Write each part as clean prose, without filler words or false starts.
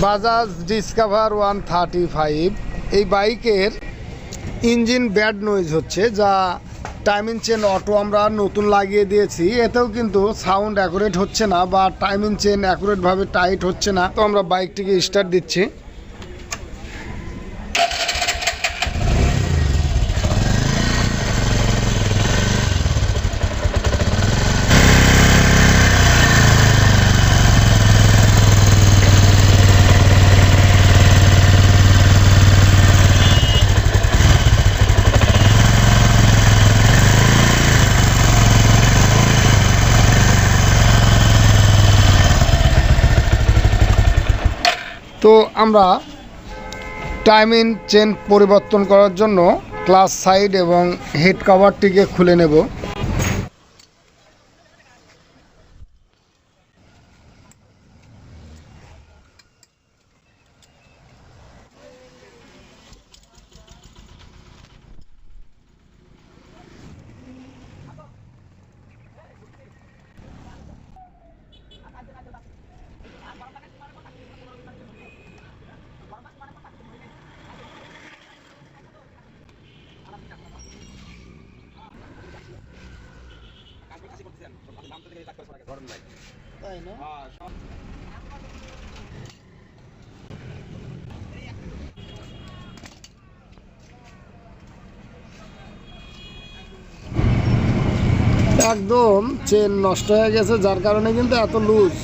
Bajaj discover 135 এই বাইকের engine bad noise হচ্ছে, যা টাইমিং চেন অটো আমরা নতুন লাগিয়ে দিয়েছি, এতেও কিন্তু সাউন্ড অ্যাকুরেট হচ্ছে না বা টাইমিং চেন অ্যাকুরেটভাবে টাইট হচ্ছে না। তো আমরা বাইকটিকে স্টার্ট দিচ্ছি। তো আমরা টাইমিং চেন পরিবর্তন করার জন্য ক্লাচ সাইড এবং হেড কভারটিকে খুলে নেব। তাই না? একদম চেন নষ্ট হয়ে গেছে, যার কারণে কিন্তু এত লুজ।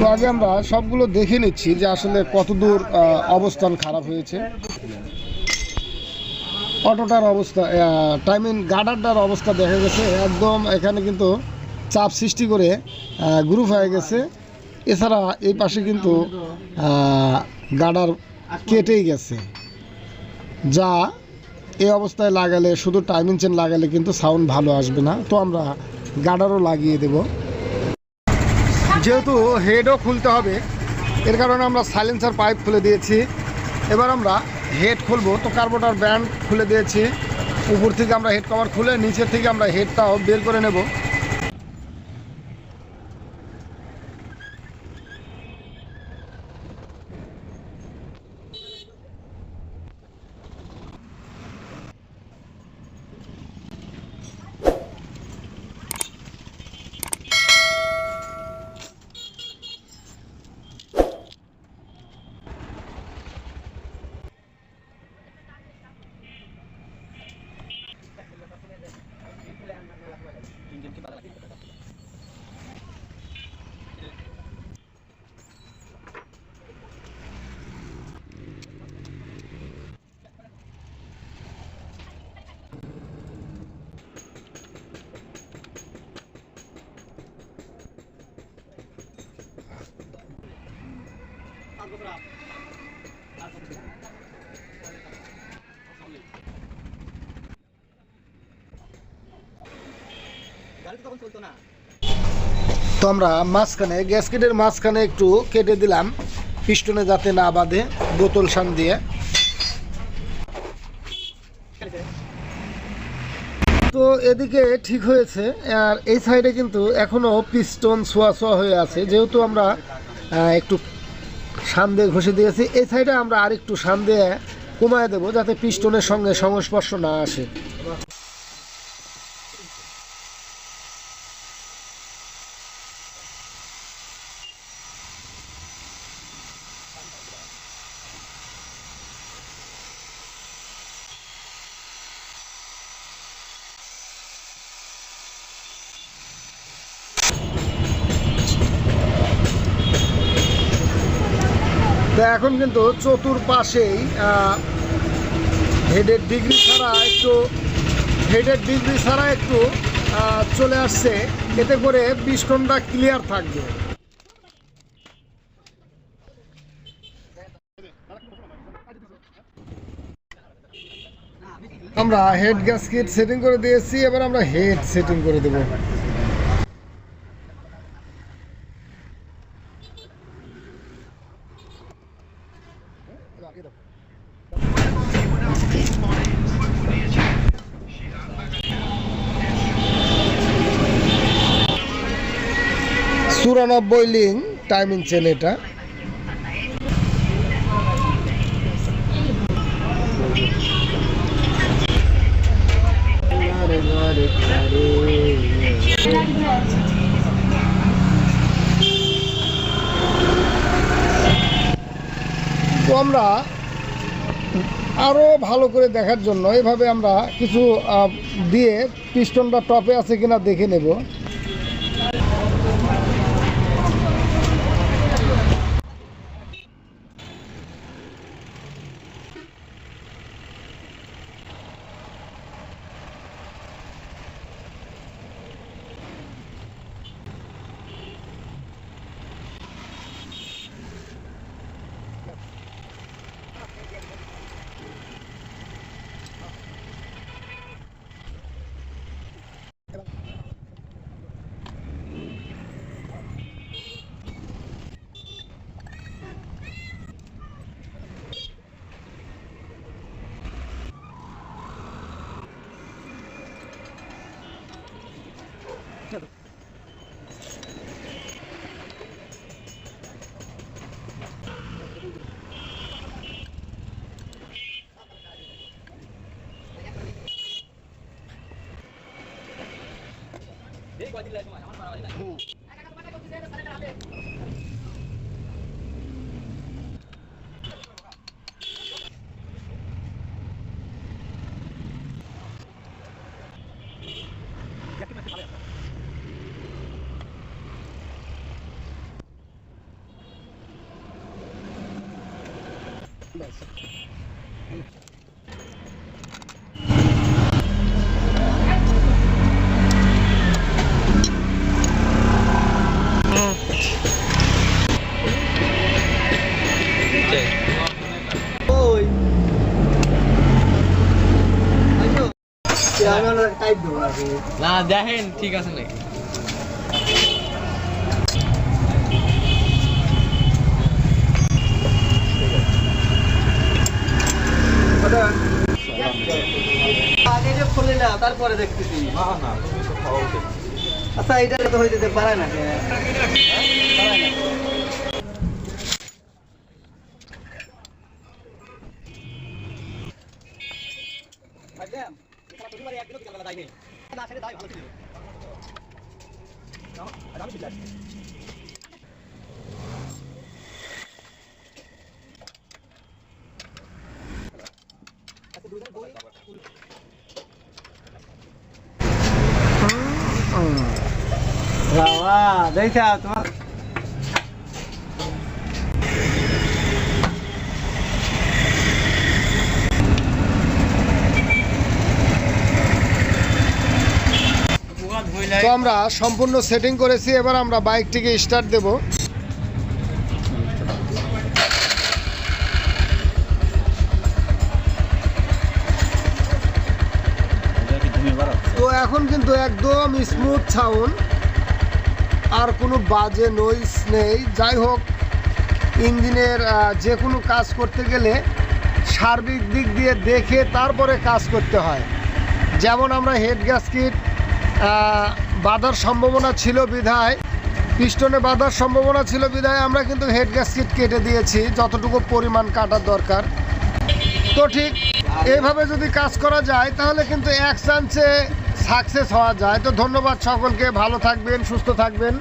তো আগে আমরা সবগুলো দেখে নিচ্ছি যে আসলে কতদূর অবস্থান খারাপ হয়েছে। অটোটার অবস্থা, টাইমিং গার্ডারটার অবস্থা দেখা গেছে একদম এখানে কিন্তু চাপ সৃষ্টি করে গ্রুপ হয়ে গেছে। এছাড়া এই পাশে কিন্তু গার্ডার কেটেই গেছে, যা এই অবস্থায় লাগালে, শুধু টাইমিং চেন লাগালে কিন্তু সাউন্ড ভালো আসবে না। তো আমরা গার্ডারও লাগিয়ে দেব। যেহেতু হেডও খুলতে হবে, এর কারণে আমরা সাইলেন্সার পাইপ খুলে দিয়েছি। এবার আমরা হেড খুলবো। তো কার্বোরেটর ব্যান্ড খুলে দিয়েছি। উপর থেকে আমরা হেড কভার খুলে নিচের থেকে আমরা হেডটাও বের করে নেব। তো আমরা মাঝখানে, গ্যাসকেটের মাঝখানে একটু কেটে দিলাম, পিস্টনে যাতে না বাঁধে, বোতল শান দিয়ে। তো এদিকে ঠিক হয়েছে, আর এই সাইডে কিন্তু এখনও পিস্টন ছোঁয়া ছোঁয়া হয়ে আছে। যেহেতু আমরা একটু শান দিয়ে ঘষে দিয়েছি, এই সাইডে আমরা আর একটু শান দিয়ে কমায় দেবো, যাতে পিস্টনের সঙ্গে সংস্পর্শ না আসে। তো এখন কিন্তু চতুর্পাশেই হেডের ডিগ্রি ছাড়া একটু চলে আসছে, এতে করে পিস্টনটা ক্লিয়ার থাকবে। আমরা হেড গ্যাসকেট সেটিং করে দিয়েছি, এবার আমরা হেড সেটিং করে দেব। চুরানব্বই লিং টাইমিং চেন এটা। তো আমরা আরো ভালো করে দেখার জন্য এভাবে আমরা কিছু দিয়ে পিস্টনটা টপে আছে কিনা দেখে নেব। না দেখেন ঠিক আছে নাকি। আগে যে খুলে না তারপরে দেখতেছি। আচ্ছা এটা তো হয়ে যেতে পারে না। দেখা তোমার তো আমরা সম্পূর্ণ সেটিং করেছি, এবার আমরা বাইকটিকে স্টার্ট দেব। তো এখন কিন্তু একদম স্মুথ সাউন্ড, আর কোনো বাজে নয়েজ নেই। যাই হোক, ইঞ্জিনের যে কোনো কাজ করতে গেলে সার্বিক দিক দিয়ে দেখে তারপরে কাজ করতে হয়। যেমন আমরা হেড গ্যাসকেট বাঁধার সম্ভাবনা ছিল বিধায়, পিস্টনে বাঁধার সম্ভাবনা ছিল বিধায় আমরা কিন্তু হেড গ্যাসকেট কেটে দিয়েছি যতটুকু পরিমাণ কাটার দরকার। তো ঠিক এইভাবে যদি কাজ করা যায় তাহলে কিন্তু এক চান্সে সাকসেস হওয়া যায়। তো ধন্যবাদ সকলকে, ভালো থাকবেন, সুস্থ থাকবেন।